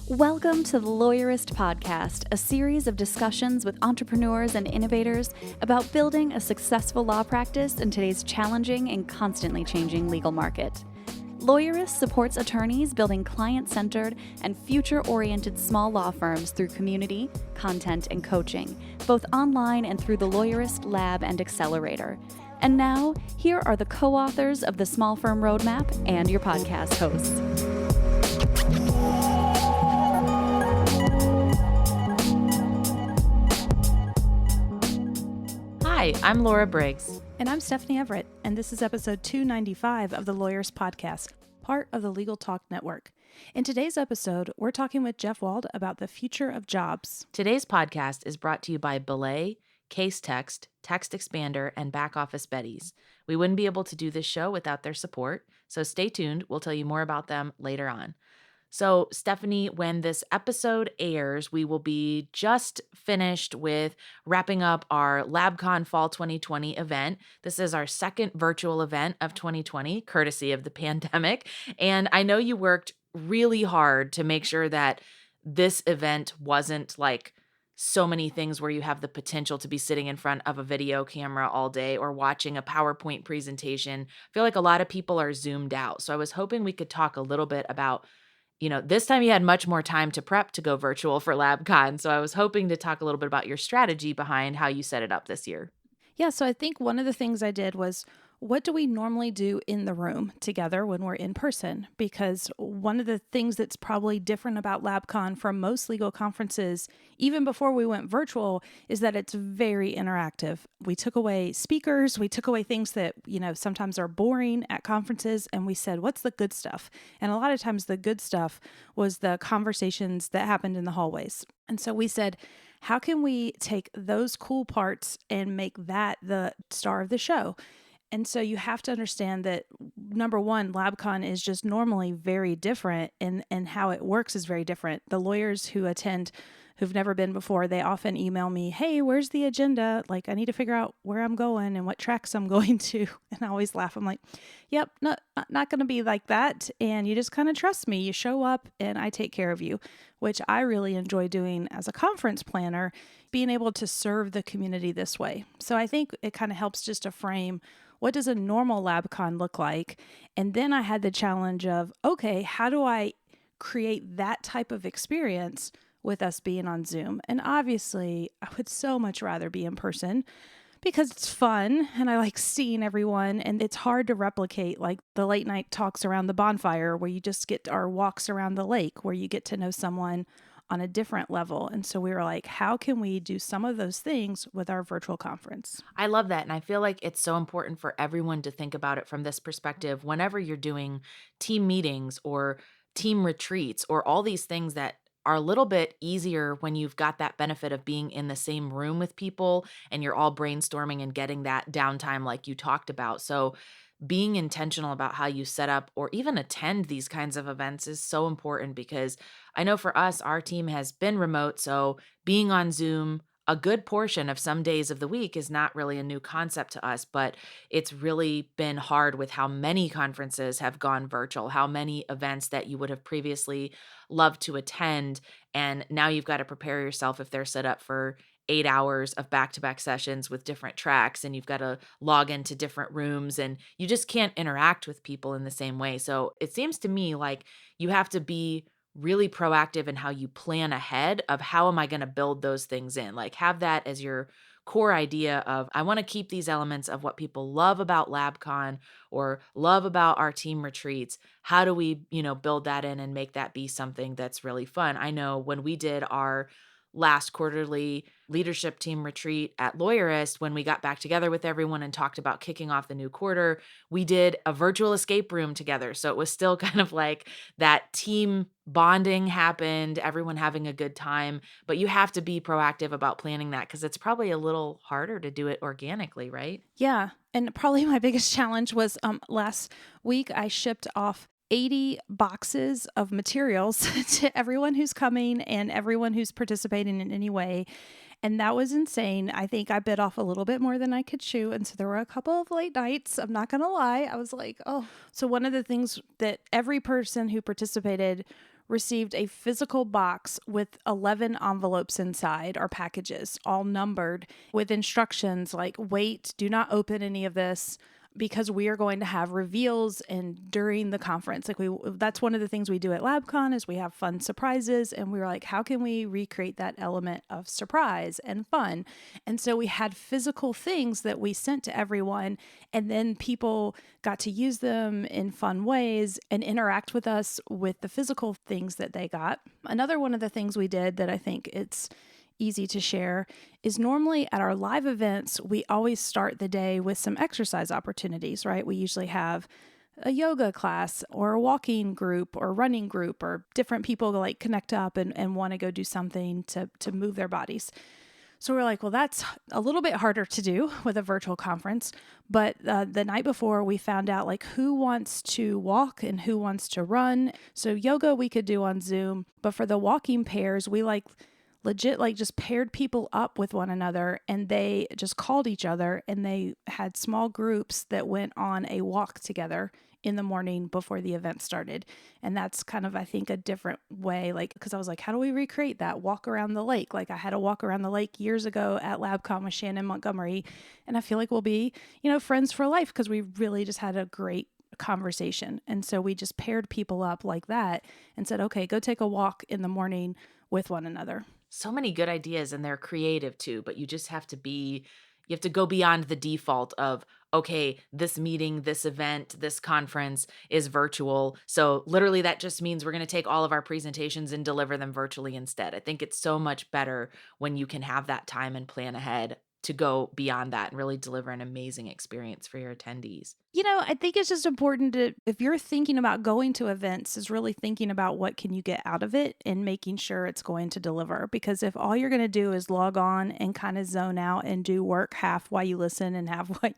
Welcome to the Lawyerist Podcast, a series of discussions with entrepreneurs and innovators about building a successful law practice in today's challenging and constantly changing legal market. Lawyerist supports attorneys building client-centered and future-oriented small law firms through community, content, and coaching, both online and through the Lawyerist Lab and Accelerator. And now, here are the co-authors of the Small Firm Roadmap and your podcast hosts. Hi, I'm Laura Briggs. And I'm Stephanie Everett, and this is episode 295 of the Lawyers Podcast, part of the Legal Talk Network. In today's episode, we're talking with Jeff Wald about the future of jobs. Today's podcast is brought to you by Belay, Casetext, TextExpander, and Back Office Betties. We wouldn't be able to do this show without their support, so stay tuned. We'll tell you more about them later on. So, Stephanie, when this episode airs, we will be just finished with wrapping up our LabCon Fall 2020 event. This is our second virtual event of 2020, courtesy of the pandemic. And I know you worked really hard to make sure that this event wasn't like so many things where you have the potential to be sitting in front of a video camera all day or watching a PowerPoint presentation. I feel like a lot of people are zoomed out. So I was hoping we could talk a little bit about this time you had much more time to prep to go virtual for LabCon. So I was hoping to talk a little bit about your strategy behind how you set it up this year. Yeah, so I think one of the things I did was, what do we normally do in the room together when we're in person? Because one of the things that's probably different about LabCon from most legal conferences, even before we went virtual, is that it's very interactive. We took away speakers, we took away things that, sometimes are boring at conferences, and we said, what's the good stuff? And a lot of times the good stuff was the conversations that happened in the hallways. And so we said, how can we take those cool parts and make that the star of the show? And so you have to understand that, number one, LabCon is just normally very different, and how it works is very different. The lawyers who attend who've never been before, they often email me, hey, where's the agenda? Like, I need to figure out where I'm going and what tracks I'm going to. And I always laugh. I'm like, yep, not going to be like that. And you just kind of trust me. You show up and I take care of you, which I really enjoy doing as a conference planner, being able to serve the community this way. So I think it kind of helps just to frame, what does a normal LabCon look like? And then I had the challenge of, okay, how do I create that type of experience with us being on Zoom? And obviously, I would so much rather be in person because it's fun and I like seeing everyone, and it's hard to replicate like the late night talks around the bonfire where you just get, or walks around the lake where you get to know someone on a different level. And so we were like, how can we do some of those things with our virtual conference? I love that. And I feel like it's so important for everyone to think about it from this perspective whenever you're doing team meetings or team retreats or all these things that are a little bit easier when you've got that benefit of being in the same room with people and you're all brainstorming and getting that downtime like you talked about. So being intentional about how you set up or even attend these kinds of events is so important, because I know for us, our team has been remote. So being on Zoom a good portion of some days of the week is not really a new concept to us, but it's really been hard with how many conferences have gone virtual, how many events that you would have previously loved to attend. And now you've got to prepare yourself if they're set up for 8 hours of back-to-back sessions with different tracks, and you've got to log into different rooms, and you just can't interact with people in the same way. So it seems to me like you have to be really proactive in how you plan ahead of how am I going to build those things in. Like, have that as your core idea of, I want to keep these elements of what people love about LabCon or love about our team retreats. How do we, build that in and make that be something that's really fun? I know when we did our last quarterly leadership team retreat at Lawyerist, when we got back together with everyone and talked about kicking off the new quarter, we did a virtual escape room together. So it was still kind of like that team bonding happened, everyone having a good time, but you have to be proactive about planning that because it's probably a little harder to do it organically, right? Yeah. And probably my biggest challenge was last week I shipped off 80 boxes of materials to everyone who's coming and everyone who's participating in any way. And that was insane. I think I bit off a little bit more than I could chew. And so there were a couple of late nights. I'm not going to lie. I was like, oh. So one of the things that every person who participated received a physical box with 11 envelopes inside, or packages, all numbered, with instructions like, wait, do not open any of this, because we are going to have reveals and during the conference. That's one of the things we do at LabCon is we have fun surprises, and we were like, how can we recreate that element of surprise and fun? And so we had physical things that we sent to everyone, and then people got to use them in fun ways and interact with us with the physical things that they got. Another one of the things we did that I think it's easy to share is normally at our live events, we always start the day with some exercise opportunities, right? We usually have a yoga class or a walking group or running group, or different people like connect up and want to go do something to move their bodies. So we're like, well, that's a little bit harder to do with a virtual conference. But the night before, we found out like who wants to walk and who wants to run. So yoga we could do on Zoom, but for the walking pairs, we legit just paired people up with one another, and they just called each other, and they had small groups that went on a walk together in the morning before the event started. And that's kind of, I think, a different way, because I was like, how do we recreate that walk around the lake? Like, I had a walk around the lake years ago at LabCon with Shannon Montgomery, and I feel like we'll be, friends for life, because we really just had a great conversation. And so we just paired people up like that and said, okay, go take a walk in the morning with one another. So many good ideas, and they're creative too, but you just have to you have to go beyond the default of, okay, this meeting, this event, this conference is virtual. So literally that just means we're going to take all of our presentations and deliver them virtually instead. I think it's so much better when you can have that time and plan ahead to go beyond that and really deliver an amazing experience for your attendees. I think it's just important to, if you're thinking about going to events, is really thinking about what can you get out of it and making sure it's going to deliver. Because if all you're going to do is log on and kind of zone out and do work half while you listen and half what,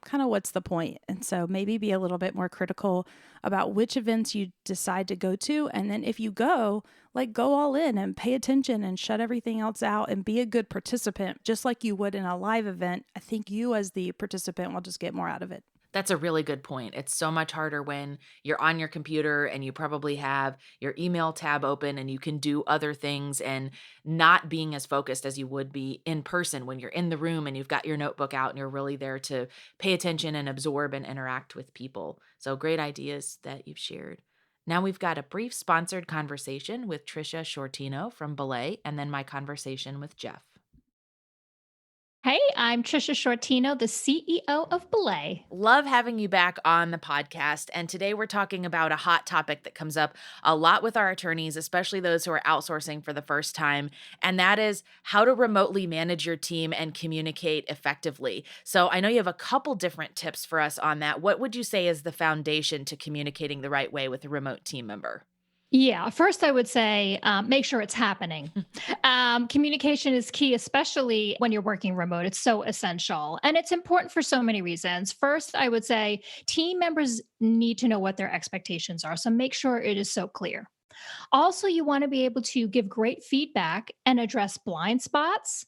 kind of what's the point? And so maybe be a little bit more critical about which events you decide to go to. And then if you go, go all in and pay attention and shut everything else out and be a good participant, just like you would in a live event. I think you as the participant will just get more out of it. That's a really good point. It's so much harder when you're on your computer and you probably have your email tab open and you can do other things, and not being as focused as you would be in person when you're in the room and you've got your notebook out and you're really there to pay attention and absorb and interact with people. So great ideas that you've shared. Now we've got a brief sponsored conversation with Trisha Shortino from Belay, and then my conversation with Jeff. Hey, I'm Trisha Shortino, the CEO of Belay. Love having you back on the podcast. And today we're talking about a hot topic that comes up a lot with our attorneys, especially those who are outsourcing for the first time. And that is how to remotely manage your team and communicate effectively. So I know you have a couple different tips for us on that. What would you say is the foundation to communicating the right way with a remote team member? Yeah, first I would say make sure it's happening. Communication is key, especially when you're working remote. It's so essential. And it's important for so many reasons. First, I would say team members need to know what their expectations are. So make sure it is so clear. Also, you want to be able to give great feedback and address blind spots,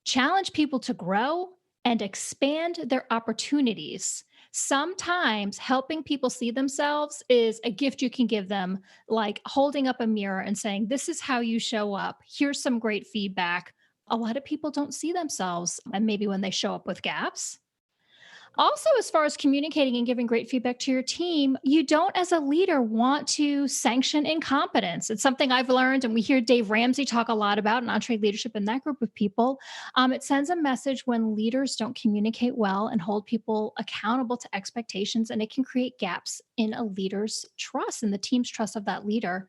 challenge people to grow, and expand their opportunities. Sometimes helping people see themselves is a gift you can give them, like holding up a mirror and saying, this is how you show up. Here's some great feedback. A lot of people don't see themselves, and maybe when they show up with gaps. Also, as far as communicating and giving great feedback to your team, you don't, as a leader, want to sanction incompetence. It's something I've learned, and we hear Dave Ramsey talk a lot about in entree leadership in that group of people. It sends a message when leaders don't communicate well and hold people accountable to expectations, and it can create gaps in a leader's trust and the team's trust of that leader.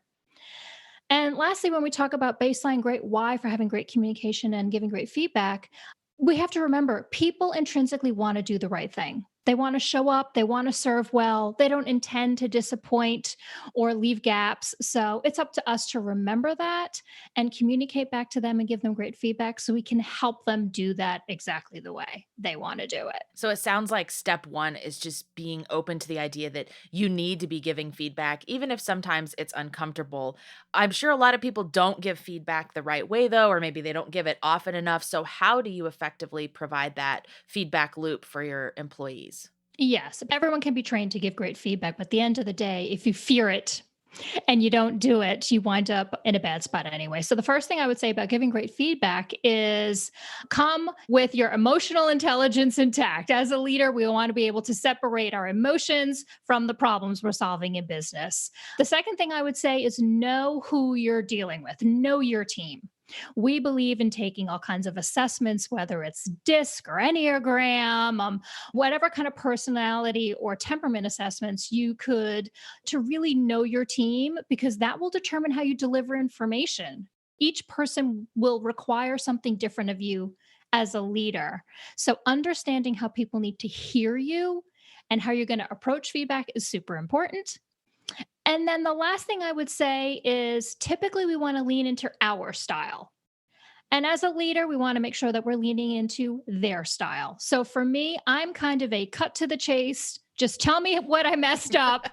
And lastly, when we talk about baseline great why for having great communication and giving great feedback, we have to remember people intrinsically want to do the right thing. They want to show up. They want to serve well. They don't intend to disappoint or leave gaps. So it's up to us to remember that and communicate back to them and give them great feedback so we can help them do that exactly the way they want to do it. So it sounds like step one is just being open to the idea that you need to be giving feedback, even if sometimes it's uncomfortable. I'm sure a lot of people don't give feedback the right way, though, or maybe they don't give it often enough. So how do you effectively provide that feedback loop for your employees? Yes, everyone can be trained to give great feedback, but at the end of the day, if you fear it, and you don't do it, you wind up in a bad spot anyway. So the first thing I would say about giving great feedback is come with your emotional intelligence intact. As a leader, we want to be able to separate our emotions from the problems we're solving in business. The second thing I would say is know who you're dealing with, know your team. We believe in taking all kinds of assessments, whether it's DISC or Enneagram, whatever kind of personality or temperament assessments you could, to really know your team, because that will determine how you deliver information. Each person will require something different of you as a leader. So, understanding how people need to hear you and how you're going to approach feedback is super important. And then the last thing I would say is typically we want to lean into our style. And as a leader, we want to make sure that we're leaning into their style. So for me, I'm kind of a cut to the chase. Just tell me what I messed up.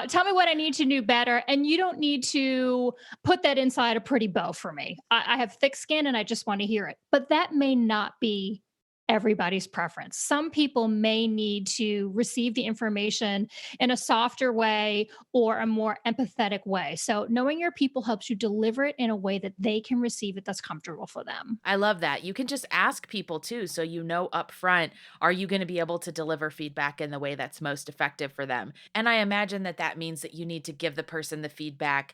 Tell me what I need to do better. And you don't need to put that inside a pretty bow for me. I have thick skin and I just want to hear it. But that may not be everybody's preference. Some people may need to receive the information in a softer way or a more empathetic way. So knowing your people helps you deliver it in a way that they can receive it that's comfortable for them. I love that. You can just ask people too, so you know up front, are you going to be able to deliver feedback in the way that's most effective for them? And I imagine that that means that you need to give the person the feedback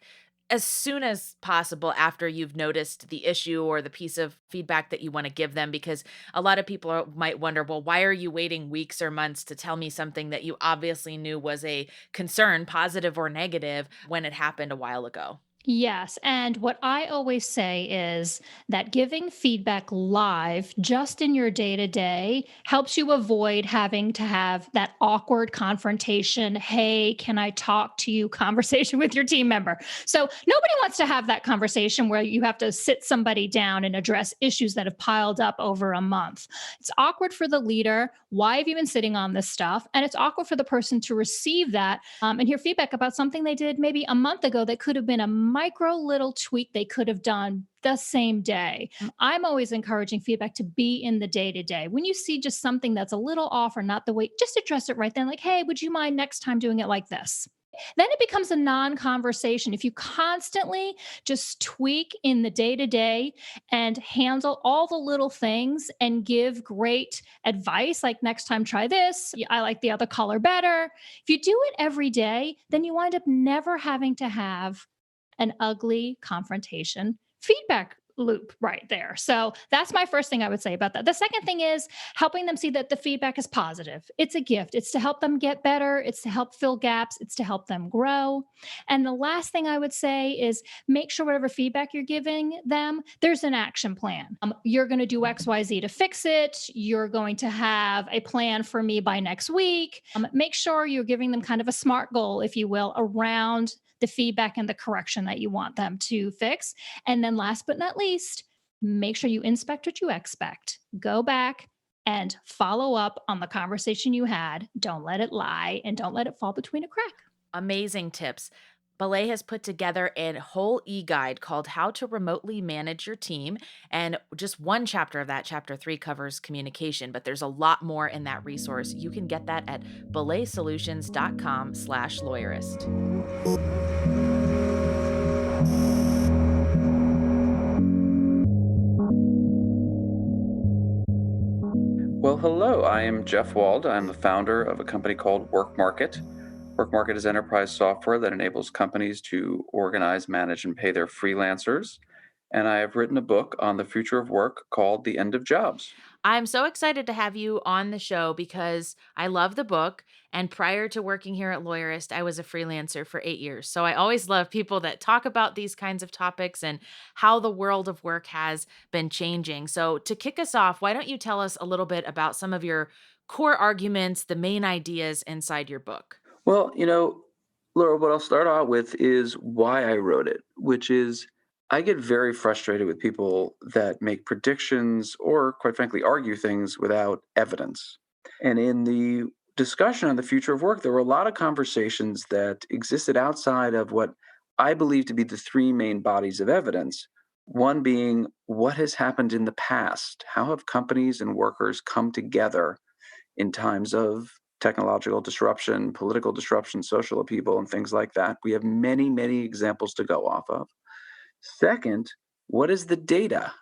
as soon as possible after you've noticed the issue or the piece of feedback that you want to give them, because a lot of people might wonder, well, why are you waiting weeks or months to tell me something that you obviously knew was a concern, positive or negative, when it happened a while ago? Yes. And what I always say is that giving feedback live just in your day to day helps you avoid having to have that awkward confrontation. Hey, can I talk to you conversation with your team member? So nobody wants to have that conversation where you have to sit somebody down and address issues that have piled up over a month. It's awkward for the leader. Why have you been sitting on this stuff? And it's awkward for the person to receive that and hear feedback about something they did maybe a month ago that could have been a micro little tweak they could have done the same day. I'm always encouraging feedback to be in the day to day. When you see just something that's a little off or not the way, just address it right then. Like, hey, would you mind next time doing it like this? Then it becomes a non conversation. If you constantly just tweak in the day to day and handle all the little things and give great advice, like next time try this, I like the other color better. If you do it every day, then you wind up never having to have an ugly confrontation feedback loop right there. So that's my first thing I would say about that. The second thing is helping them see that the feedback is positive. It's a gift. It's to help them get better. It's to help fill gaps. It's to help them grow. And the last thing I would say is make sure whatever feedback you're giving them, there's an action plan. You're going to do XYZ to fix it. You're going to have a plan for me by next week. Make sure you're giving them kind of a SMART goal, if you will, around the feedback and the correction that you want them to fix. And then last but not least, make sure you inspect what you expect. Go back and follow up on the conversation you had. Don't let it lie and don't let it fall between a crack. Amazing tips. Belay has put together a whole e-guide called How to Remotely Manage Your Team. And just one chapter of that, chapter 3, covers communication, but there's a lot more in that resource. You can get that at belaysolutions.com/lawyerist. Well, hello, I am Jeff Wald. I'm the founder of a company called WorkMarket. WorkMarket is enterprise software that enables companies to organize, manage, and pay their freelancers. And I have written a book on the future of work called The End of Jobs. I'm so excited to have you on the show because I love the book. And prior to working here at Lawyerist, I was a freelancer for 8 years. So I always love people that talk about these kinds of topics and how the world of work has been changing. So to kick us off, why don't you tell us a little bit about some of your core arguments, the main ideas inside your book? Well, Laura, what I'll start out with is why I wrote it, which is I get very frustrated with people that make predictions or, quite frankly, argue things without evidence. And in the discussion on the future of work, there were a lot of conversations that existed outside of what I believe to be the three main bodies of evidence. One being what has happened in the past? How have companies and workers come together in times of technological disruption, political disruption, social upheaval, and things like that. We have many, many examples to go off of. Second, what does the data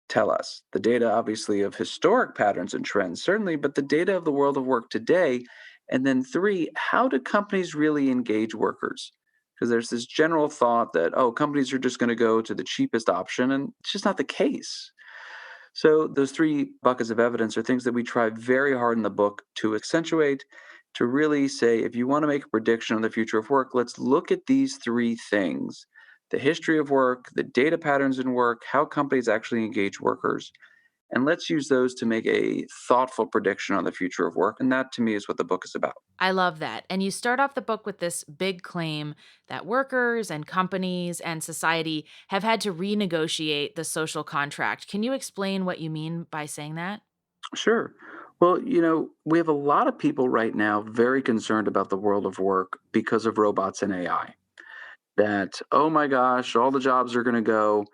tell us? The data, obviously, of historic patterns and trends, certainly, but the data of the world of work today. And then three, how do companies really engage workers? Because there's this general thought that, oh, companies are just going to go to the cheapest option, and it's just not the case. So, those three buckets of evidence are things that we try very hard in the book to accentuate, to really say, if you want to make a prediction on the future of work, let's look at these three things: the history of work, the data patterns in work, how companies actually engage workers. And let's use those to make a thoughtful prediction on the future of work. And that, to me, is what the book is about. I love that. And you start off the book with this big claim that workers and companies and society have had to renegotiate the social contract. Can you explain what you mean by saying that? Sure. Well, we have a lot of people right now very concerned about the world of work because of robots and AI. That, oh my gosh, all the jobs are going to go.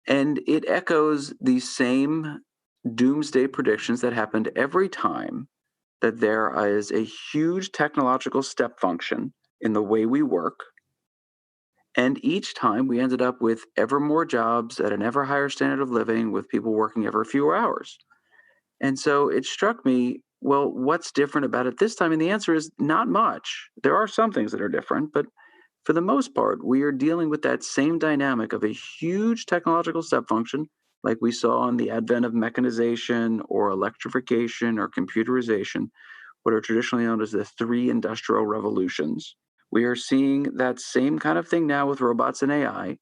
And it echoes the same doomsday predictions that happened every time that there is a huge technological step function in the way we work. And each time we ended up with ever more jobs at an ever higher standard of living with people working ever fewer hours. And so it struck me, well, what's different about it this time? And the answer is not much. There are some things that are different, but for the most part, we are dealing with that same dynamic of a huge technological step function, like we saw in the advent of mechanization or electrification or computerization, what are traditionally known as the three industrial revolutions. We are seeing that same kind of thing now with robots and AI.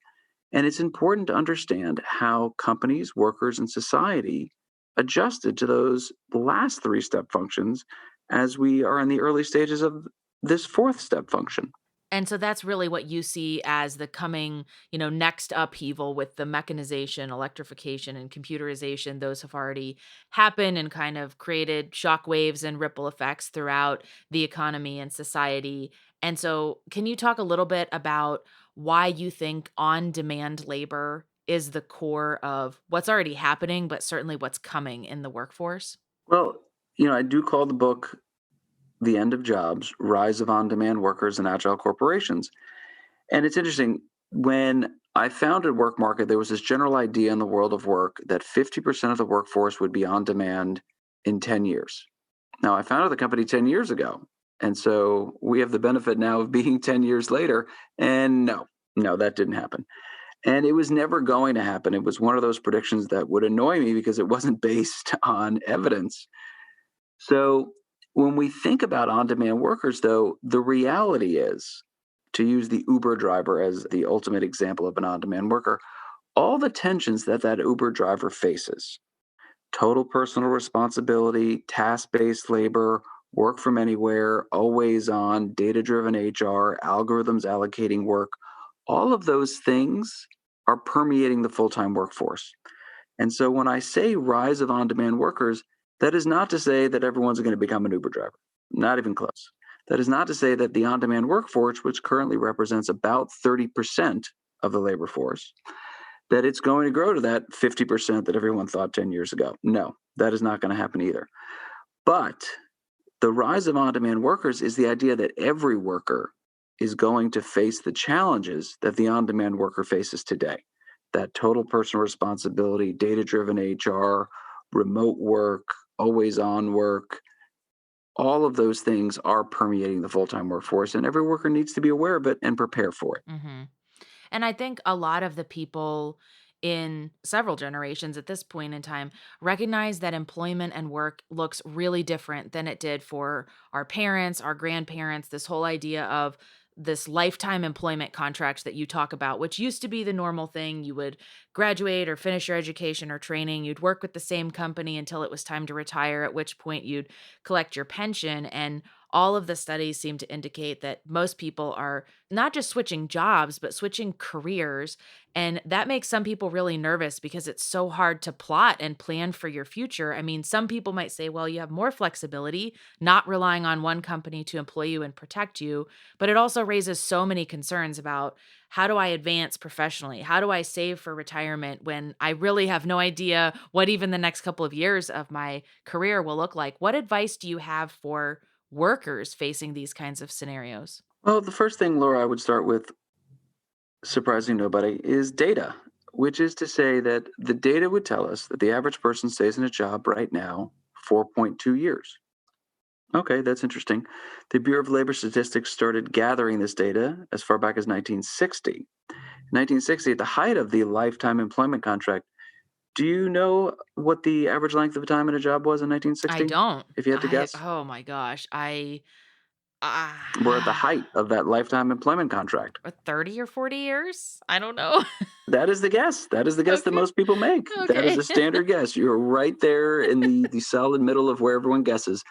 And it's important to understand how companies, workers, and society adjusted to those last three step functions as we are in the early stages of this fourth step function. And so that's really what you see as the coming, next upheaval with the mechanization, electrification, and computerization. Those have already happened and kind of created shockwaves and ripple effects throughout the economy and society. And so, can you talk a little bit about why you think on demand labor is the core of what's already happening, but certainly what's coming in the workforce? Well, I do call the book The End of Jobs: Rise of On Demand Workers and Agile Corporations. And it's interesting. When I founded Work Market, there was this general idea in the world of work that 50% of the workforce would be on demand in 10 years. Now, I founded the company 10 years ago. And so we have the benefit now of being 10 years later. And no, that didn't happen. And it was never going to happen. It was one of those predictions that would annoy me because it wasn't based on evidence. So when we think about on demand workers, though, the reality is, to use the Uber driver as the ultimate example of an on demand worker, all the tensions that Uber driver faces: total personal responsibility, task based labor, work from anywhere, always on, data driven HR, algorithms allocating work, all of those things are permeating the full time workforce. And so when I say rise of on demand workers, that is not to say that everyone's going to become an Uber driver, not even close. That is not to say that the on demand workforce, which currently represents about 30% of the labor force, that it's going to grow to that 50% that everyone thought 10 years ago. No, that is not going to happen either. But the rise of on demand workers is the idea that every worker is going to face the challenges that the on demand worker faces today: that total personal responsibility, data driven HR, remote work, always on work. All of those things are permeating the full time workforce, and every worker needs to be aware of it and prepare for it. Hmm. And I think a lot of the people in several generations at this point in time recognize that employment and work looks really different than it did for our parents, our grandparents. This whole idea of this lifetime employment contract that you talk about, which used to be the normal thing. You would graduate or finish your education or training, you'd work with the same company until it was time to retire, at which point you'd collect your pension. And all of the studies seem to indicate that most people are not just switching jobs, but switching careers. And that makes some people really nervous because it's so hard to plot and plan for your future. I mean, some people might say, well, you have more flexibility, not relying on one company to employ you and protect you. But it also raises so many concerns about, how do I advance professionally? How do I save for retirement when I really have no idea what even the next couple of years of my career will look like? What advice do you have for workers facing these kinds of scenarios? Well, the first thing, Laura, I would start with, surprising nobody, is data, which is to say that the data would tell us that the average person stays in a job right now 4.2 years. Okay, that's interesting. The Bureau of Labor Statistics started gathering this data as far back as 1960. 1960, at the height of the lifetime employment contract. Do you know what the average length of time in a job was in I 1960? don't. If you had to guess? Oh my gosh. We're at the height Ah, of that lifetime employment contract. 30 or 40 years? I don't know. That is the guess. That is the guess that Okay. most people make. That is Okay. a standard guess. You're right there in the solid middle of where everyone guesses.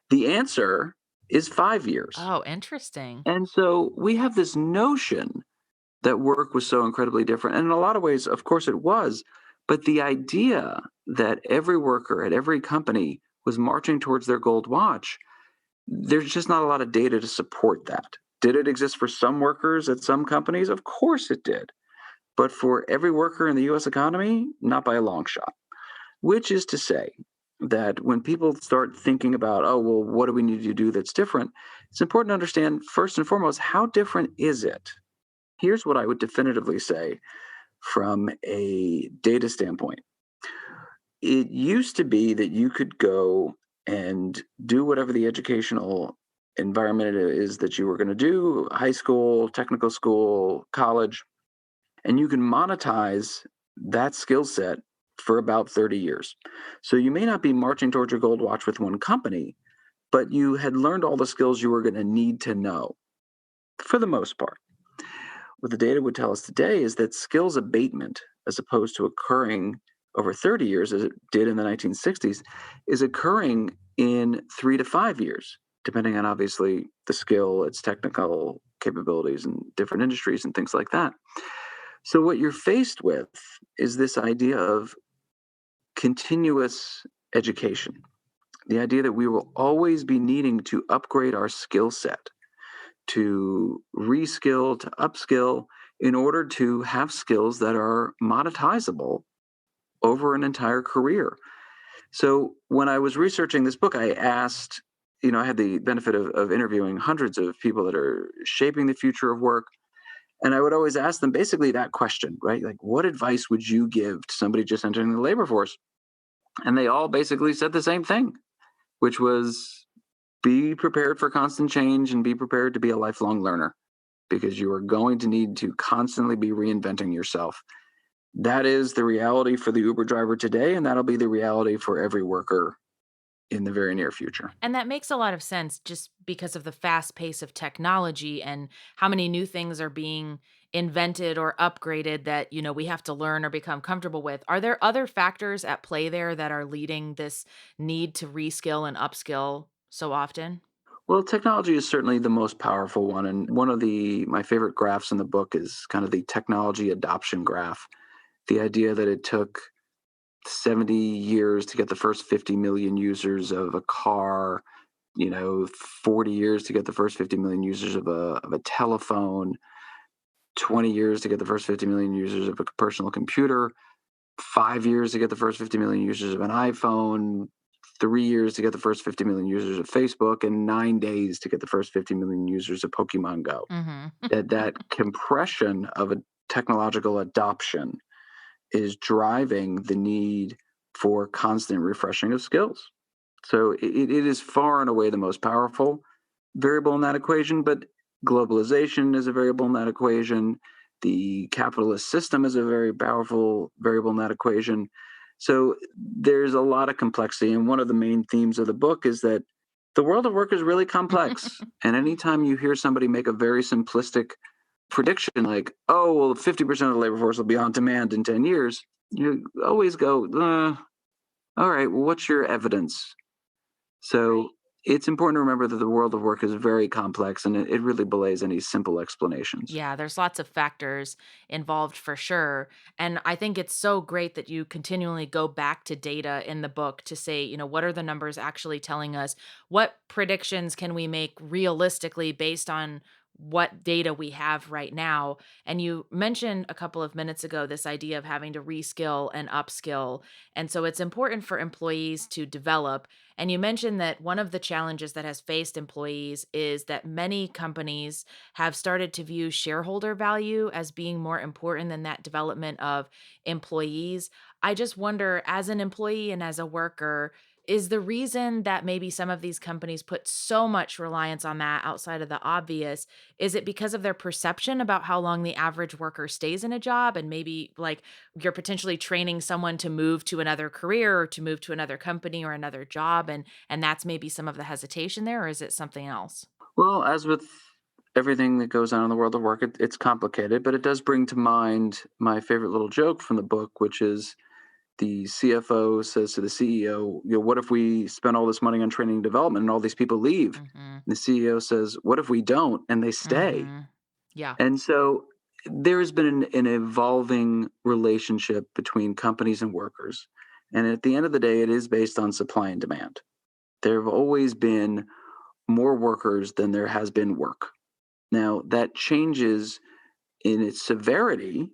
The answer is 5 years. Oh, interesting. And so we have this notion that work was so incredibly different. And in a lot of ways, of course, it was. But the idea that every worker at every company was marching towards their gold watch, there's just not a lot of data to support that. Did it exist for some workers at some companies? Of course it did. But for every worker in the US economy, not by a long shot. Which is to say that when people start thinking about, oh, well, what do we need to do that's different? It's important to understand, first and foremost, how different is it? Here's what I would definitively say from a data standpoint. It used to be that you could go and do whatever the educational environment is that you were going to do, high school, technical school, college, and you can monetize that skill set for about 30 years. So you may not be marching towards your gold watch with one company, but you had learned all the skills you were going to need to know for the most part. What the data would tell us today is that skills abatement, as opposed to occurring over 30 years, as it did in the 1960s, is occurring in 3 to 5 years, depending on obviously the skill, its technical capabilities in different industries and things like that. So, what you're faced with is this idea of continuous education, the idea that we will always be needing to upgrade our skill set, to reskill, to upskill, in order to have skills that are monetizable over an entire career. So when I was researching this book, I asked, I had the benefit of interviewing hundreds of people that are shaping the future of work. And I would always ask them basically that question, right? Like, what advice would you give to somebody just entering the labor force? And they all basically said the same thing, which was be prepared for constant change and be prepared to be a lifelong learner, because you are going to need to constantly be reinventing yourself. That is the reality for the Uber driver today, and that'll be the reality for every worker in the very near future. And that makes a lot of sense just because of the fast pace of technology and how many new things are being invented or upgraded that, we have to learn or become comfortable with. Are there other factors at play there that are leading this need to reskill and upskill so often? Well, technology is certainly the most powerful one, and one of my favorite graphs in the book is kind of the technology adoption graph. The idea that it took 70 years to get the first 50 million users of a car, 40 years to get the first 50 million users of a telephone, 20 years to get the first 50 million users of a personal computer, 5 years to get the first 50 million users of an iPhone, 3 years to get the first 50 million users of Facebook, and 9 days to get the first 50 million users of Pokemon Go. Mhm. That compression of a technological adoption is driving the need for constant refreshing of skills. So it is far and away the most powerful variable in that equation, but globalization is a variable in that equation. The capitalist system is a very powerful variable in that equation. So there's a lot of complexity. And one of the main themes of the book is that the world of work is really complex. And anytime you hear somebody make a very simplistic prediction like, oh, well, 50% of the labor force will be on demand in 10 years, you always go, all right, well, what's your evidence? So it's important to remember that the world of work is very complex, and it really belays any simple explanations. Yeah, there's lots of factors involved for sure. And I think it's so great that you continually go back to data in the book to say, what are the numbers actually telling us? What predictions can we make realistically based on what data we have right now. And you mentioned a couple of minutes ago this idea of having to reskill and upskill. And so it's important for employees to develop. And you mentioned that one of the challenges that has faced employees is that many companies have started to view shareholder value as being more important than that development of employees. I just wonder, as an employee and as a worker, is the reason that maybe some of these companies put so much reliance on that outside of the obvious, is it because of their perception about how long the average worker stays in a job, and maybe like you're potentially training someone to move to another career or to move to another company or another job, and that's maybe some of the hesitation there, or is it something else? Well, as with everything that goes on in the world of work, it's complicated, but it does bring to mind my favorite little joke from the book, which is the CFO says to the CEO, what if we spend all this money on training and development and all these people leave? Mhm. And the CEO says, what if we don't and they stay? Mhm. Yeah. And so there's been an evolving relationship between companies and workers. And at the end of the day, it is based on supply and demand. There have always been more workers than there has been work. Now, that changes in its severity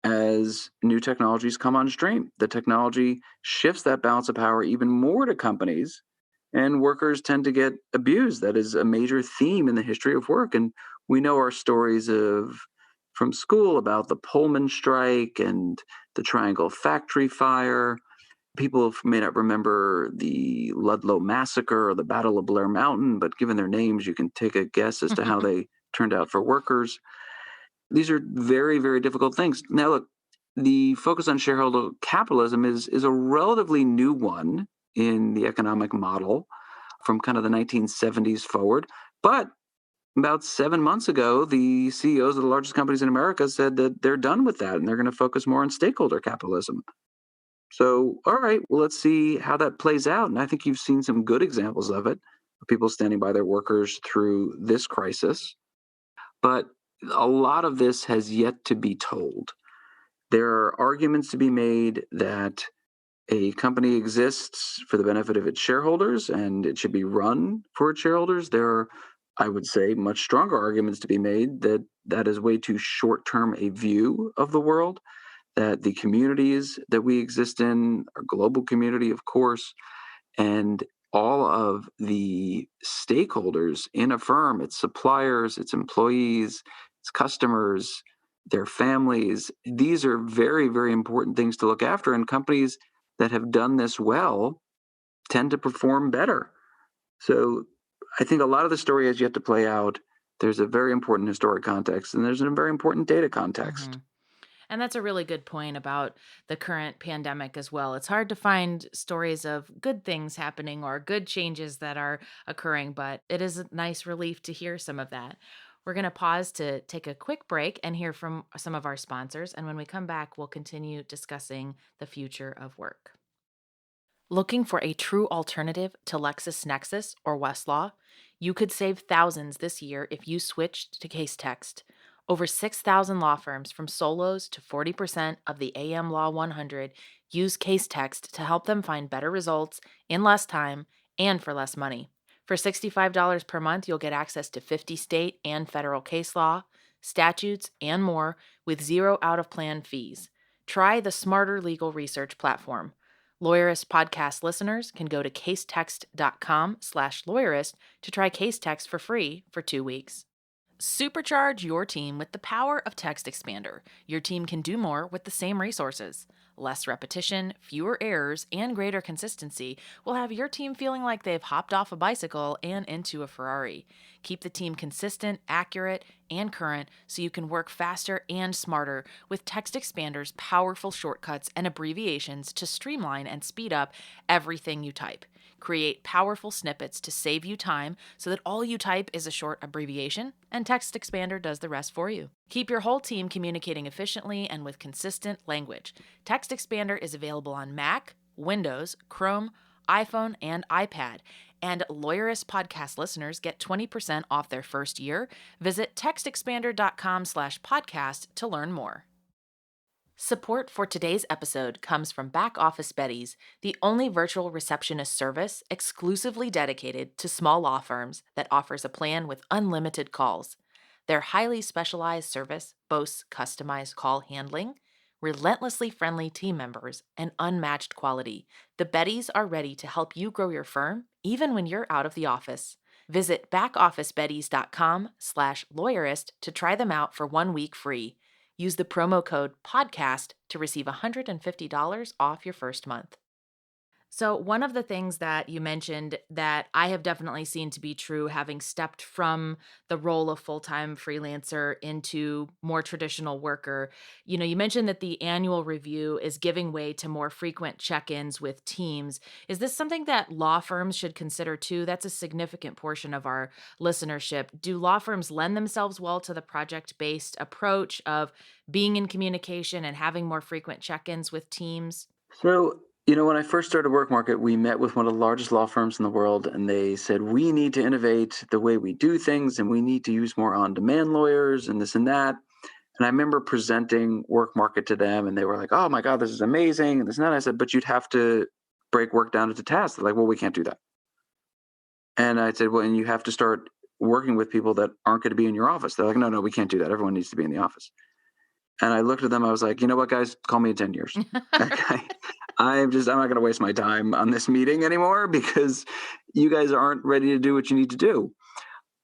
as new technologies come on stream. The technology shifts that balance of power even more to companies, and workers tend to get abused. That is a major theme in the history of work. And we know our stories of from school about the Pullman strike and the Triangle factory fire. People may not remember the Ludlow massacre or the Battle of Blair Mountain, but given their names, you can take a guess as to how they turned out for workers. These are very, very difficult things. Now, look, the focus on shareholder capitalism is a relatively new one in the economic model from kind of the 1970s forward. But about 7 months ago, the CEOs of the largest companies in America said that they're done with that and they're going to focus more on stakeholder capitalism. So, all right, well, let's see how that plays out. And I think you've seen some good examples of it, people standing by their workers through this crisis. But a lot of this has yet to be told. There are arguments to be made that a company exists for the benefit of its shareholders and it should be run for its shareholders. There are, I would say, much stronger arguments to be made that that is way too short term a view of the world, that the communities that we exist in, our global community, of course, and all of the stakeholders in a firm, its suppliers, its employees, its customers, their families, these are very, very important things to look after. And companies that have done this well tend to perform better. So I think a lot of the story has yet to play out. There's a very important historic context, and there's a very important data context. Mhm. And that's a really good point about the current pandemic as well. It's hard to find stories of good things happening or good changes that are occurring, but it is a nice relief to hear some of that. We're going to pause to take a quick break and hear from some of our sponsors. And when we come back, we'll continue discussing the future of work. Looking for a true alternative to LexisNexis or Westlaw? You could save thousands this year if you switched to Casetext. Over 6,000 law firms, from solos to 40% of the AM Law 100, use Casetext to help them find better results in less time and for less money. For $65 per month, you'll get access to 50 state and federal case law, statutes, and more with zero out-of-plan fees. Try the smarter legal research platform. Lawyerist podcast listeners can go to casetext.com/lawyerist to try Casetext for free for 2 weeks. Supercharge your team with the power of TextExpander. Your team can do more with the same resources. Less repetition, fewer errors, and greater consistency will have your team feeling like they've hopped off a bicycle and into a Ferrari. Keep the team consistent, accurate, and current so you can work faster and smarter with TextExpander's powerful shortcuts and abbreviations to streamline and speed up everything you type. Create powerful snippets to save you time so that all you type is a short abbreviation, and TextExpander does the rest for you. Keep your whole team communicating efficiently and with consistent language. TextExpander is available on Mac, Windows, Chrome, iPhone, and iPad. And Lawyerist podcast listeners get 20% off their first year. Visit textexpander.com/podcast to learn more. Support for today's episode comes from Back Office Betties, the only virtual receptionist service exclusively dedicated to small law firms that offers a plan with unlimited calls. Their highly specialized service boasts customized call handling, relentlessly friendly team members, and unmatched quality. The Betties are ready to help you grow your firm, even when you're out of the office. Visit backofficebetties.com/lawyerist to try them out for 1 week free. Use the promo code PODCAST to receive $150 off your first month. So, one of the things that you mentioned that I have definitely seen to be true, having stepped from the role of full time freelancer into more traditional worker, you mentioned that the annual review is giving way to more frequent check ins with teams. Is this something that law firms should consider too? That's a significant portion of our listenership. Do law firms lend themselves well to the project based approach of being in communication and having more frequent check ins with teams? So, when I first started Work Market, we met with one of the largest law firms in the world, and they said, we need to innovate the way we do things, and we need to use more on-demand lawyers and this and that. And I remember presenting Work Market to them, and they were like, oh my God, this is amazing, and this and that. I said, but you'd have to break work down into tasks. They're like, well, we can't do that. And I said, well, and you have to start working with people that aren't going to be in your office. They're like, no, we can't do that. Everyone needs to be in the office. And I looked at them. I was like, you know what, guys, call me in 10 years. Okay. I'm not going to waste my time on this meeting anymore because you guys aren't ready to do what you need to do.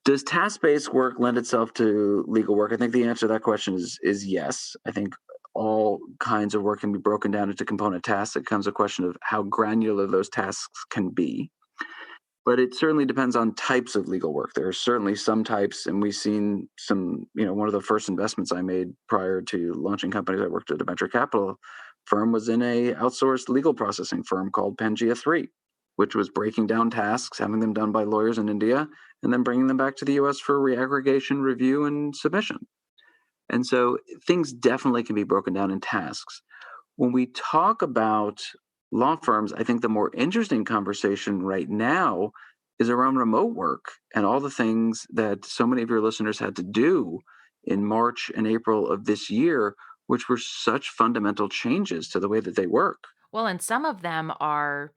Does task-based work lend itself to legal work? I think the answer to that question is yes. I think all kinds of work can be broken down into component tasks. It becomes a question of how granular those tasks can be. But it certainly depends on types of legal work. There are certainly some types, and we've seen some, one of the first investments I made prior to launching companies, I worked at a venture capital firm, was in a outsourced legal processing firm called Pangea 3, which was breaking down tasks, having them done by lawyers in India, and then bringing them back to the US for reaggregation, review, and submission. And so things definitely can be broken down in tasks. When we talk about law firms, I think the more interesting conversation right now is around remote work and all the things that so many of your listeners had to do in March and April of this year, which were such fundamental changes to the way that they work. Well, and some of them are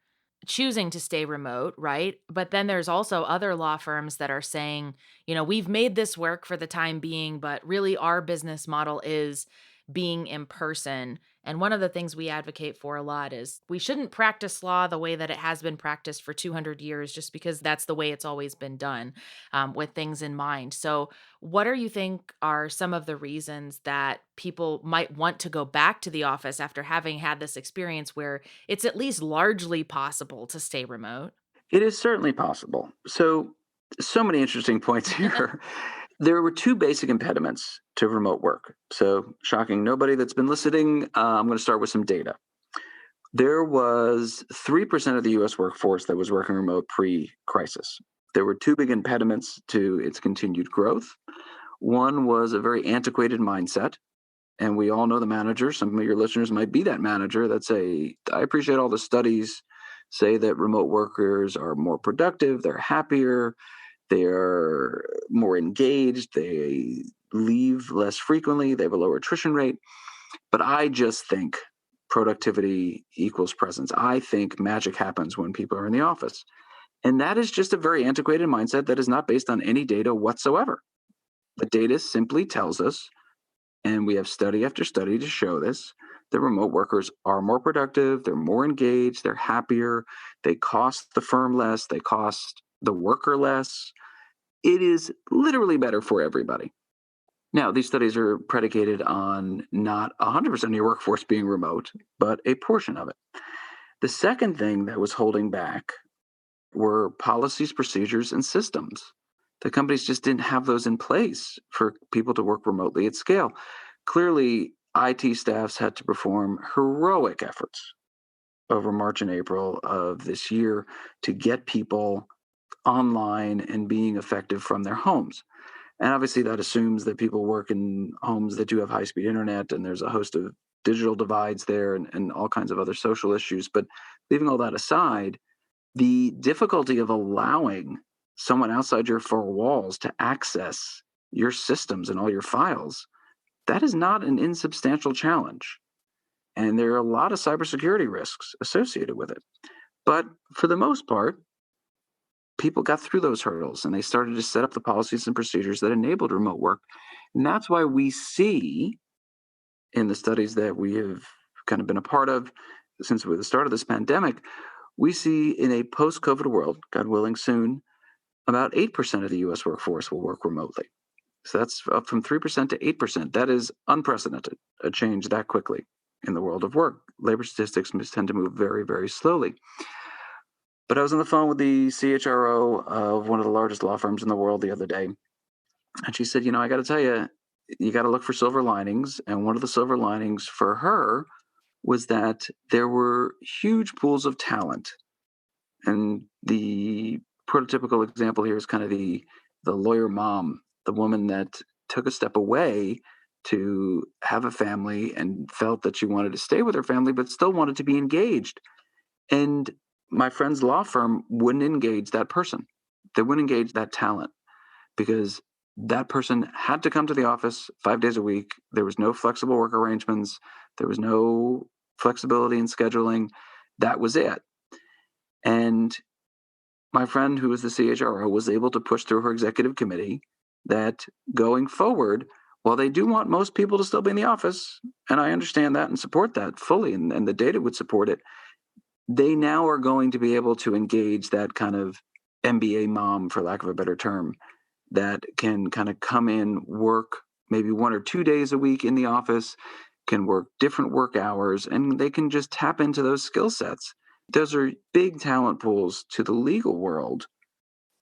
choosing to stay remote, right? But then there's also other law firms that are saying, we've made this work for the time being, but really our business model is being in person. And one of the things we advocate for a lot is we shouldn't practice law the way that it has been practiced for 200 years, just because that's the way it's always been done, with things in mind. So, what do you think are some of the reasons that people might want to go back to the office after having had this experience where it's at least largely possible to stay remote? It is certainly possible. So many interesting points here. There were two basic impediments to remote work. So, shocking nobody that's been listening, I'm going to start with some data. There was 3% of the US workforce that was working remote pre-crisis. There were two big impediments to its continued growth. One was a very antiquated mindset. And we all know the manager. Some of your listeners might be that manager that say, I appreciate all the studies say that remote workers are more productive, they're happier, they're more engaged, they leave less frequently, they have a lower attrition rate. But I just think productivity equals presence. I think magic happens when people are in the office. And that is just a very antiquated mindset that is not based on any data whatsoever. The data simply tells us, and we have study after study to show this, that remote workers are more productive, they're more engaged, they're happier, they cost the firm less, they cost the worker less. It is literally better for everybody. Now, these studies are predicated on not 100% of your workforce being remote, but a portion of it. The second thing that was holding back were policies, procedures, and systems. The companies just didn't have those in place for people to work remotely at scale. Clearly, IT staffs had to perform heroic efforts over March and April of this year to get people online and being effective from their homes. And obviously, that assumes that people work in homes that do have high speed internet, and there's a host of digital divides there and all kinds of other social issues. But leaving all that aside, the difficulty of allowing someone outside your four walls to access your systems and all your files, that is not an insubstantial challenge. And there are a lot of cybersecurity risks associated with it. But for the most part, people got through those hurdles and they started to set up the policies and procedures that enabled remote work. And that's why we see in the studies that we have kind of been a part of since the start of this pandemic, we see in a post COVID world, God willing soon, about 8% of the US workforce will work remotely. So that's up from 3% to 8%. That is unprecedented, a change that quickly in the world of work. Labor statistics tend to move very, very slowly. But I was on the phone with the CHRO of one of the largest law firms in the world the other day. And she said, I got to tell you, you got to look for silver linings. And one of the silver linings for her was that there were huge pools of talent. And the prototypical example here is kind of the lawyer mom, the woman that took a step away to have a family and felt that she wanted to stay with her family, but still wanted to be engaged. And my friend's law firm wouldn't engage that person. They wouldn't engage that talent because that person had to come to the office 5 days a week. There was no flexible work arrangements. There was no flexibility in scheduling. That was it. And my friend, who was the CHRO, was able to push through her executive committee that going forward, while they do want most people to still be in the office, and I understand that and support that fully, and the data would support it, they now are going to be able to engage that kind of MBA mom, for lack of a better term, that can kind of come in, work maybe 1 or 2 days a week in the office, can work different work hours, and they can just tap into those skill sets. Those are big talent pools to the legal world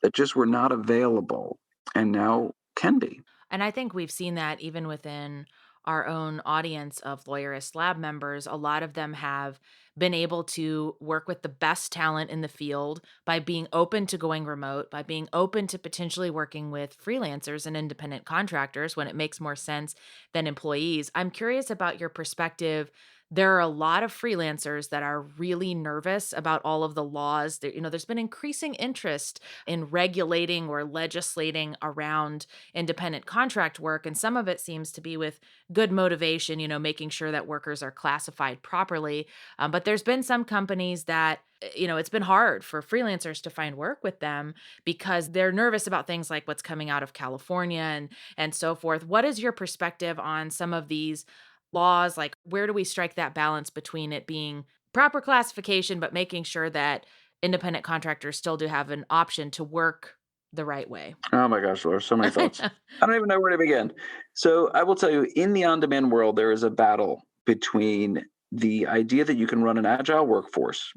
that just were not available and now can be. And I think we've seen that even within our own audience of Lawyerist Lab members. A lot of them have been able to work with the best talent in the field by being open to going remote, by being open to potentially working with freelancers and independent contractors when it makes more sense than employees. I'm curious about your perspective. There are a lot of freelancers that are really nervous about all of the laws. There's been increasing interest in regulating or legislating around independent contract work. And some of it seems to be with good motivation, making sure that workers are classified properly. But there's been some companies that, it's been hard for freelancers to find work with them because they're nervous about things like what's coming out of California and so forth. What is your perspective on some of these laws? Like, where do we strike that balance between it being proper classification, but making sure that independent contractors still do have an option to work the right way? Oh my gosh, Laura, so many thoughts. I don't even know where to begin. So I will tell you, in the on-demand world, there is a battle between the idea that you can run an agile workforce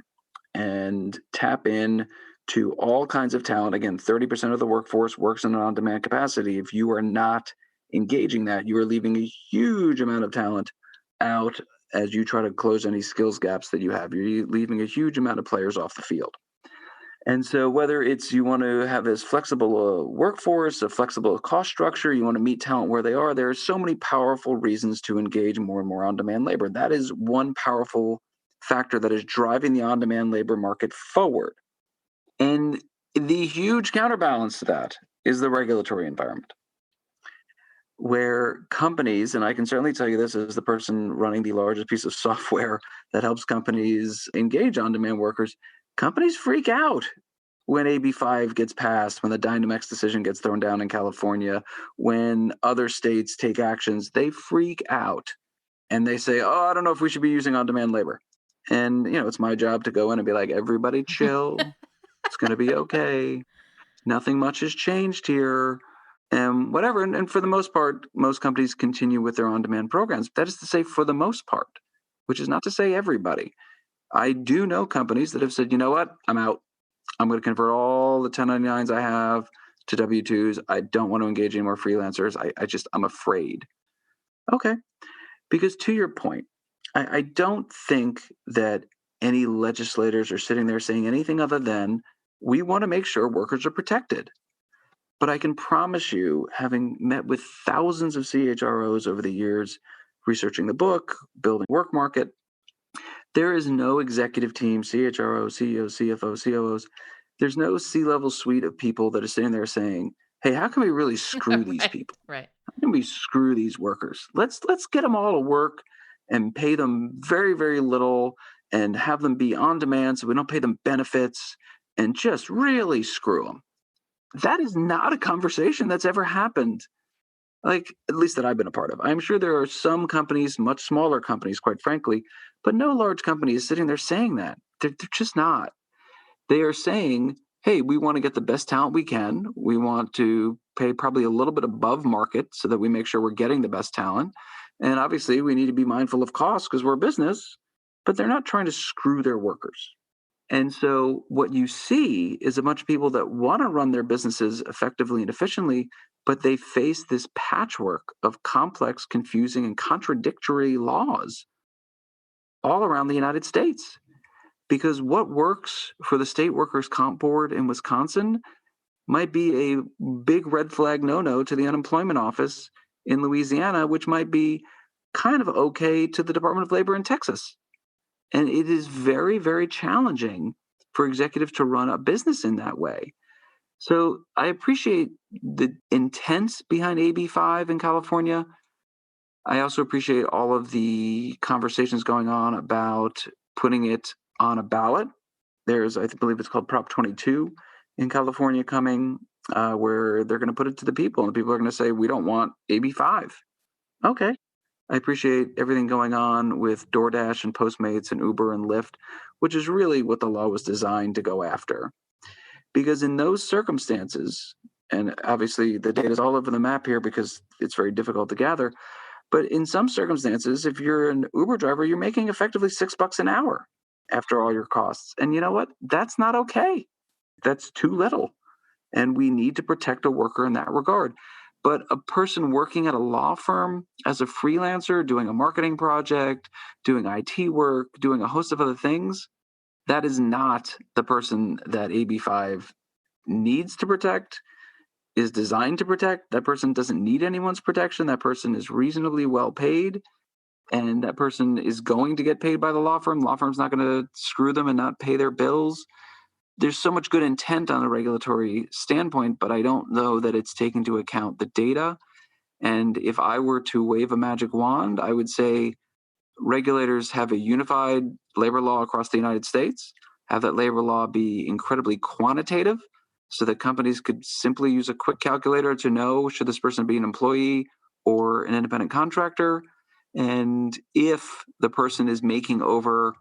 and tap in to all kinds of talent. Again, 30% of the workforce works in an on-demand capacity. If you are not engaging that, you are leaving a huge amount of talent out as you try to close any skills gaps that you have. You're leaving a huge amount of players off the field. And so, whether it's you want to have this flexible workforce, a flexible cost structure, you want to meet talent where they are, there are so many powerful reasons to engage more and more on demand labor. That is one powerful factor that is driving the on demand labor market forward. And the huge counterbalance to that is the regulatory environment, where companies, and I can certainly tell you this as the person running the largest piece of software that helps companies engage on demand workers, companies freak out when AB5 gets passed, when the Dynamex decision gets thrown down in California, when other states take actions, they freak out and they say, oh, I don't know if we should be using on demand labor. And, it's my job to go in and be like, everybody chill. It's going to be okay. Nothing much has changed here. And whatever. And for the most part, most companies continue with their on demand programs. That is to say, for the most part, which is not to say everybody. I do know companies that have said, you know what, I'm out. I'm going to convert all the 1099s I have to W-2s. I don't want to engage any more freelancers. I'm afraid. Okay. Because to your point, I don't think that any legislators are sitting there saying anything other than we want to make sure workers are protected. But I can promise you, having met with thousands of CHROs over the years, researching the book, building work market, there is no executive team, CHRO, CEO, CFO, COOs. There's no C-level suite of people that are sitting there saying, hey, how can we really screw these people? Right. How can we screw these workers? Let's get them all to work and pay them very, very little and have them be on demand so we don't pay them benefits and just really screw them. That is not a conversation that's ever happened, like, at least that I've been a part of. I'm sure there are some companies, much smaller companies, quite frankly, but no large company is sitting there saying that. They're just not. They are saying, hey, we want to get the best talent we can. We want to pay probably a little bit above market so that we make sure we're getting the best talent. And obviously, we need to be mindful of costs because we're a business, but they're not trying to screw their workers. And so, what you see is a bunch of people that want to run their businesses effectively and efficiently, but they face this patchwork of complex, confusing, and contradictory laws all around the United States. Because what works for the state workers' comp board in Wisconsin might be a big red flag no-no to the unemployment office in Louisiana, which might be kind of okay to the Department of Labor in Texas. And it is very, very challenging for executives to run a business in that way. So I appreciate the intent behind AB5 in California. I also appreciate all of the conversations going on about putting it on a ballot. There's, I believe it's called Prop 22 in California coming, where they're going to put it to the people, and the people are going to say, we don't want AB5. Okay. I appreciate everything going on with DoorDash and Postmates and Uber and Lyft, which is really what the law was designed to go after. Because in those circumstances, and obviously the data is all over the map here because it's very difficult to gather, but in some circumstances, if you're an Uber driver, you're making effectively $6 an hour after all your costs. And you know what? That's not okay. That's too little. And we need to protect a worker in that regard. But a person working at a law firm as a freelancer, doing a marketing project, doing IT work, doing a host of other things, that is not the person that AB5 needs to protect, is designed to protect. That person doesn't need anyone's protection. That person is reasonably well paid, and that person is going to get paid by the law firm. The law firm's not going to screw them and not pay their bills. There's so much good intent on a regulatory standpoint, but I don't know that it's taken into account the data. And if I were to wave a magic wand, I would say regulators have a unified labor law across the United States, have that labor law be incredibly quantitative so that companies could simply use a quick calculator to know should this person be an employee or an independent contractor. And if the person is making over,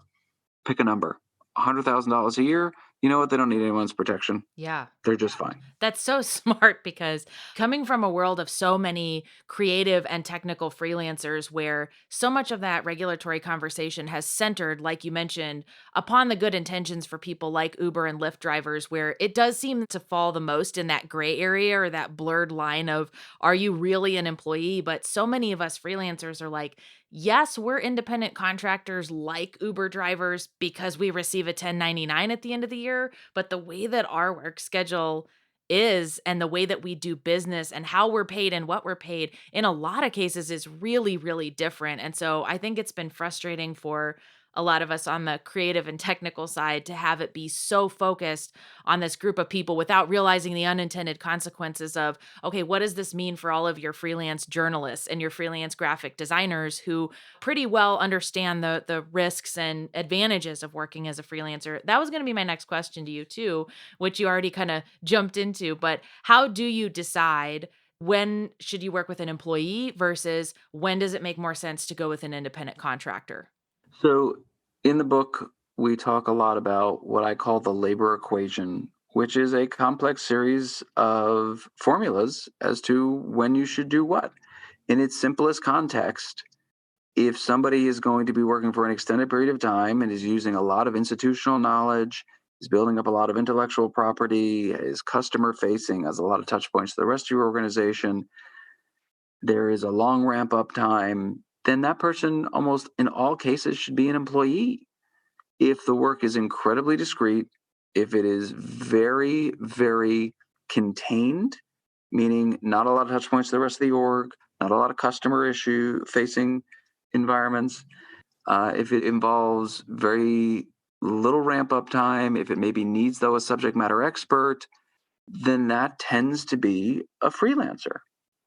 pick a number, $100,000 a year, you know what? They don't need anyone's protection. Yeah. They're just fine. That's so smart, because coming from a world of so many creative and technical freelancers where so much of that regulatory conversation has centered, like you mentioned, upon the good intentions for people like Uber and Lyft drivers, where it does seem to fall the most in that gray area or that blurred line of, are you really an employee? But so many of us freelancers are like, yes, we're independent contractors like Uber drivers because we receive a 1099 at the end of the year, but the way that our work schedule is and the way that we do business and how we're paid and what we're paid in a lot of cases is really, really different. And so I think it's been frustrating for a lot of us on the creative and technical side to have it be so focused on this group of people without realizing the unintended consequences of, okay, what does this mean for all of your freelance journalists and your freelance graphic designers who pretty well understand the risks and advantages of working as a freelancer? That was going to be my next question to you too, which you already kind of jumped into, but how do you decide when should you work with an employee versus when does it make more sense to go with an independent contractor? So in the book, we talk a lot about what I call the labor equation, which is a complex series of formulas as to when you should do what. In its simplest context, if somebody is going to be working for an extended period of time and is using a lot of institutional knowledge, is building up a lot of intellectual property, is customer facing, has a lot of touch points to the rest of your organization, there is a long ramp up time, then that person almost in all cases should be an employee. If the work is incredibly discreet, if it is very, very contained, meaning not a lot of touch points to the rest of the org, not a lot of customer issue facing environments, if it involves very little ramp up time, if it maybe needs, though, a subject matter expert, then that tends to be a freelancer.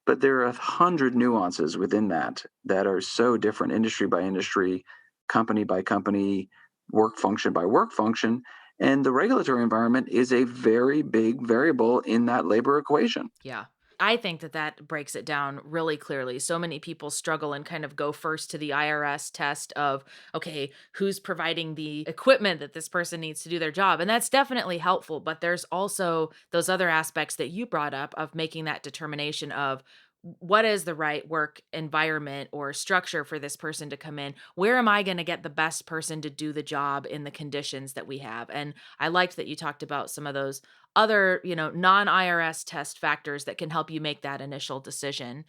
But there are 100 nuances within that that are so different industry by industry, company by company, work function by work function. And the regulatory environment is a very big variable in that labor equation. Yeah. I think that breaks it down really clearly. So many people struggle and kind of go first to the IRS test of, okay, who's providing the equipment that this person needs to do their job? And that's definitely helpful. But there's also those other aspects that you brought up of making that determination of what is the right work environment or structure for this person to come in? Where am I going to get the best person to do the job in the conditions that we have? And I liked that you talked about some of those other, non-IRS test factors that can help you make that initial decision.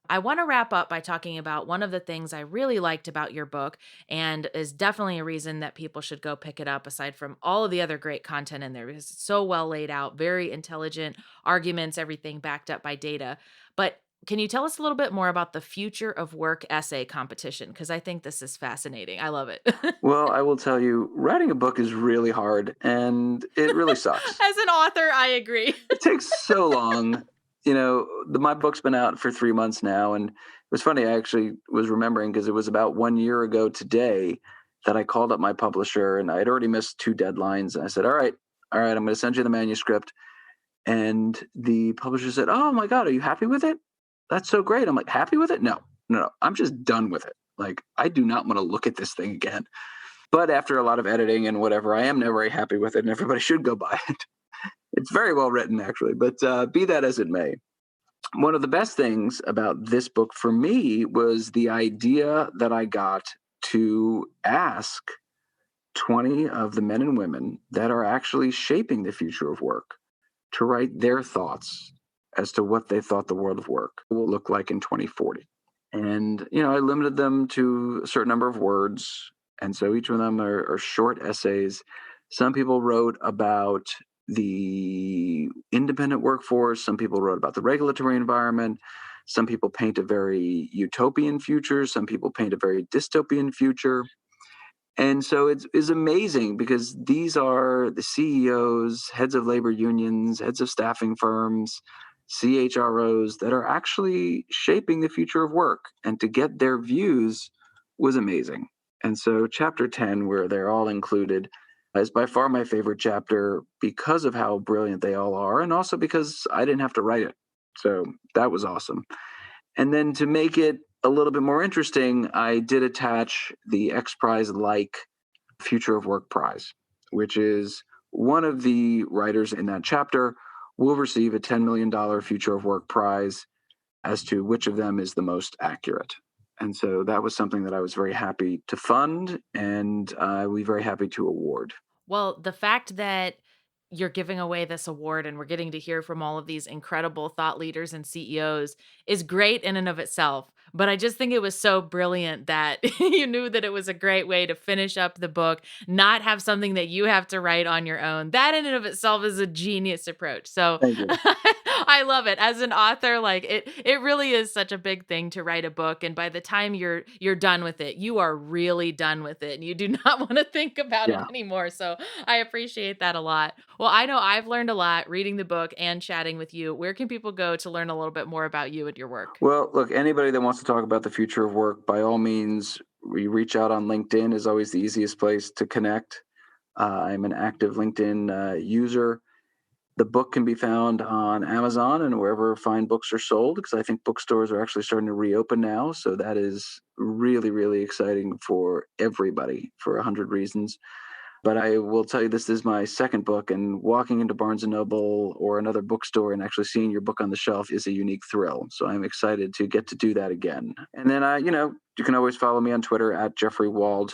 I want to wrap up by talking about one of the things I really liked about your book and is definitely a reason that people should go pick it up aside from all of the other great content in there because it's so well laid out, very intelligent arguments, everything backed up by data. But can you tell us a little bit more about the future of work essay competition? Because I think this is fascinating. I love it. Well, I will tell you, writing a book is really hard and it really sucks. As an author, I agree. It takes so long. My book's been out for 3 months now. And it was funny, I actually was remembering because it was about 1 year ago today that I called up my publisher and I had already missed 2 deadlines. And I said, all right, I'm going to send you the manuscript. And the publisher said, oh my God, are you happy with it? That's so great. I'm like, happy with it? No. I'm just done with it. Like, I do not want to look at this thing again. But after a lot of editing and whatever, I am now very happy with it and everybody should go buy it. It's very well written, actually, but be that as it may. One of the best things about this book for me was the idea that I got to ask 20 of the men and women that are actually shaping the future of work to write their thoughts as to what they thought the world of work will look like in 2040. And, I limited them to a certain number of words. And so each of them are short essays. Some people wrote about the independent workforce. Some people wrote about the regulatory environment. Some people paint a very utopian future. Some people paint a very dystopian future. And so it's amazing because these are the CEOs, heads of labor unions, heads of staffing firms, CHROs that are actually shaping the future of work. And to get their views was amazing. And so chapter 10, where they're all included, is by far my favorite chapter because of how brilliant they all are, and also because I didn't have to write it. So that was awesome. And then to make it a little bit more interesting, I did attach the X Prize-like Future of Work Prize, which is one of the writers in that chapter will receive a $10 million Future of Work Prize as to which of them is the most accurate. And so that was something that I was very happy to fund and we very happy to award. Well, the fact that you're giving away this award and we're getting to hear from all of these incredible thought leaders and CEOs is great in and of itself. But I just think it was so brilliant that you knew that it was a great way to finish up the book, not have something that you have to write on your own. That in and of itself is a genius approach. So Thank you. I love it. As an author, like it really is such a big thing to write a book. And by the time you're done with it, you are really done with it and you do not want to think about it Yeah. anymore. So I appreciate that a lot. Well, I know I've learned a lot reading the book and chatting with you. Where can people go to learn a little bit more about you and your work? Well, look, anybody that wants to talk about the future of work, by all means, we reach out on LinkedIn is always the easiest place to connect. I'm an active LinkedIn user. The book can be found on Amazon and wherever fine books are sold, because I think bookstores are actually starting to reopen now. So that is really, really exciting for everybody for 100 reasons. But I will tell you, this is my second book, and walking into Barnes & Noble or another bookstore and actually seeing your book on the shelf is a unique thrill. So I'm excited to get to do that again. And then, you can always follow me on Twitter at Jeffrey Wald,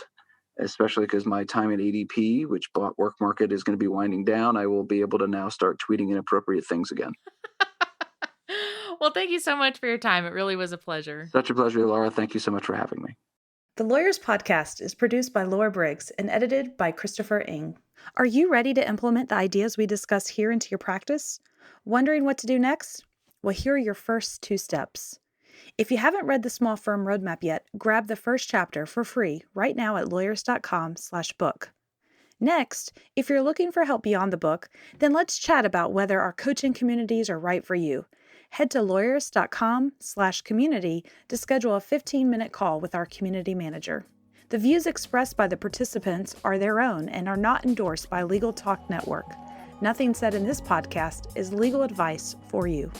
especially because my time at ADP, which bought Work Market, is going to be winding down. I will be able to now start tweeting inappropriate things again. Well, thank you so much for your time. It really was a pleasure. Such a pleasure, Laura. Thank you so much for having me. The Lawyers Podcast is produced by Laura Briggs and edited by Christopher Ng. Are you ready to implement the ideas we discuss here into your practice? Wondering what to do next? Well, here are your first 2 steps. If you haven't read the Small Firm Roadmap yet, grab the first chapter for free right now at lawyers.com/book. Next, if you're looking for help beyond the book, then let's chat about whether our coaching communities are right for you. Head to lawyers.com/community to schedule a 15-minute call with our community manager. The views expressed by the participants are their own and are not endorsed by Legal Talk Network. Nothing said in this podcast is legal advice for you.